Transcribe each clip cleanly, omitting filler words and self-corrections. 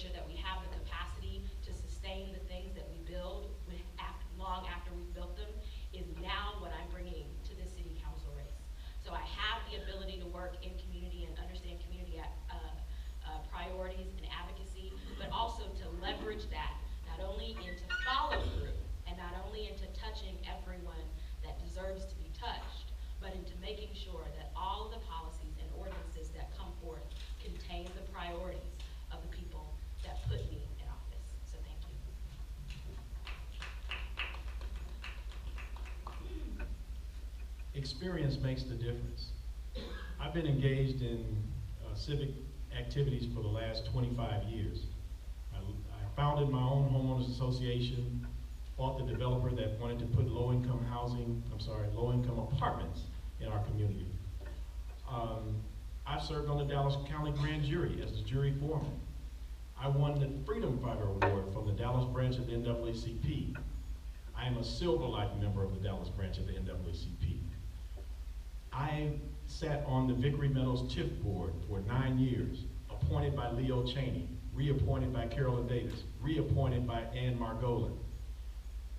sure that we have the capacity to sustain the things that we build long after we've built them is now what I'm bringing to this city council race. So I have the ability to work in community and understand community priorities and advocacy, but also to leverage that not only into follow through and not only into touching everyone that deserves to be touched, but into making sure that all of the policies and ordinances that come forth contain the priorities of the people that put me in office. So thank you. Experience makes the difference. I've been engaged in civic activities for the last 25 years. I founded my own homeowners association, fought the developer that wanted to put low-income apartments in our community. I served on the Dallas County Grand Jury as the jury foreman. I won the Freedom Fighter Award from the Dallas branch of the NAACP. I am a Silver-like member of the Dallas branch of the NAACP. I sat on the Vickery Meadows TIF board for 9 years, appointed by Leo Cheney, reappointed by Carolyn Davis, reappointed by Ann Margolin.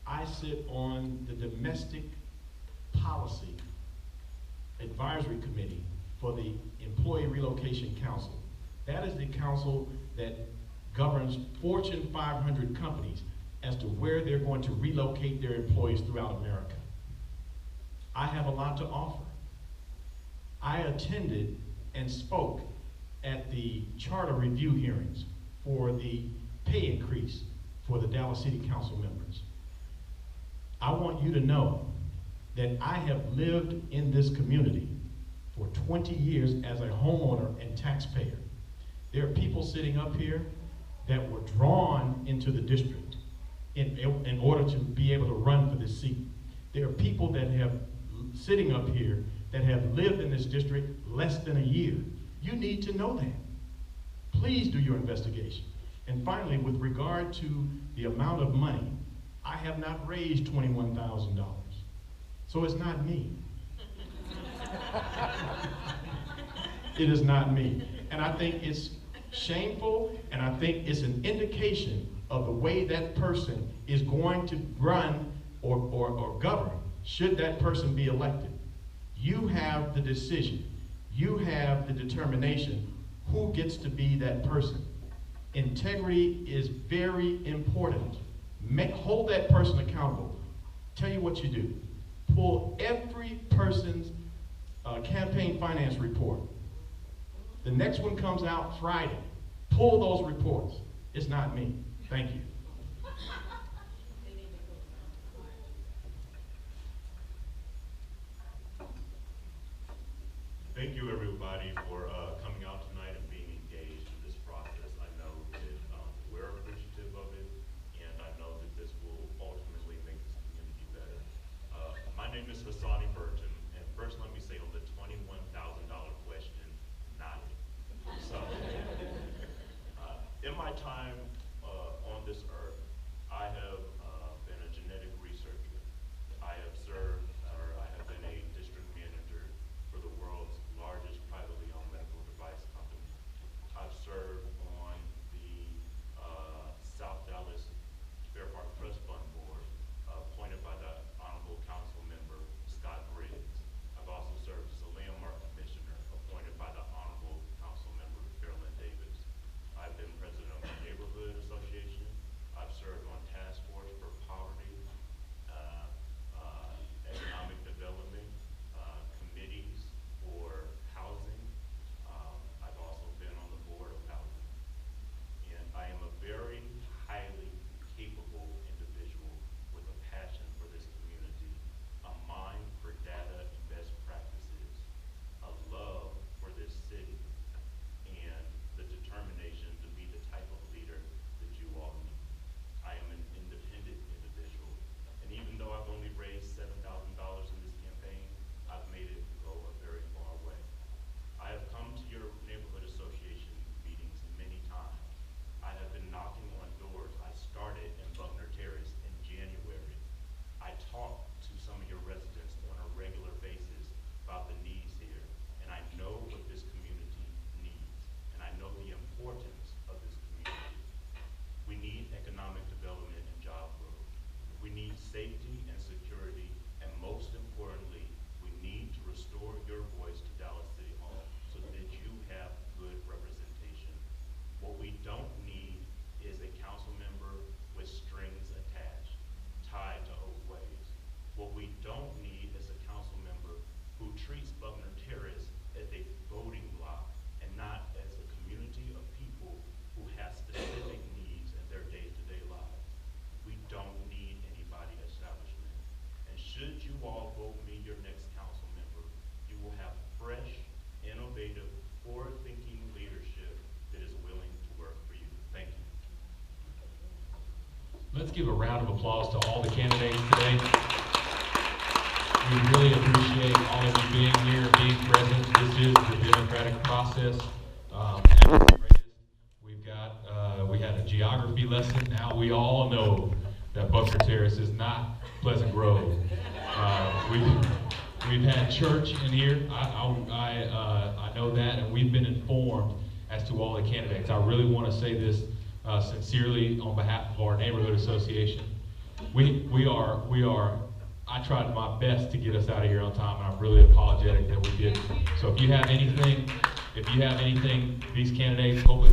I sit on the Domestic Policy Advisory Committee for the Employee Relocation Council. That is the council that governs Fortune 500 companies as to where they're going to relocate their employees throughout America. I have a lot to offer. I attended and spoke at the charter review hearings for the pay increase for the Dallas City Council members. I want you to know that I have lived in this community for 20 years as a homeowner and taxpayer. There are people sitting up here that were drawn into the district in order to be able to run for this seat. There are people that have sitting up here that have lived in this district less than a year. You need to know that. Please do your investigation. And finally, with regard to the amount of money, I have not raised $21,000. So it's not me. It is not me. And I think it's shameful, and I think it's an indication of the way that person is going to run or govern should that person be elected. You have the decision. You have the determination who gets to be that person. Integrity is very important. Hold that person accountable. Tell you what you do. Pull every person's campaign finance report. The next one comes out Friday. Pull those reports. It's not me. Thank you. Thank you, everybody, for coming out tonight and being engaged in this process. I know that we're appreciative of it, and I know that this will ultimately make this community better. My name is Hassani Burton, and first let me say on the $21,000 question, not it. So, in my time on this earth, I have been a genetic researcher. I have served, or I have been a district manager for the world's largest give a round of applause to all the candidates today. We really appreciate all of you being here, being present. This is the democratic process. We had a geography lesson. Now we all know that Buckner Terrace is not Pleasant Grove. We've had church in here. I know that, and we've been informed as to all the candidates. I really want to say this sincerely on behalf of our neighborhood association. I tried my best to get us out of here on time, and I'm really apologetic that we didn't. So if you have anything, these candidates, hopefully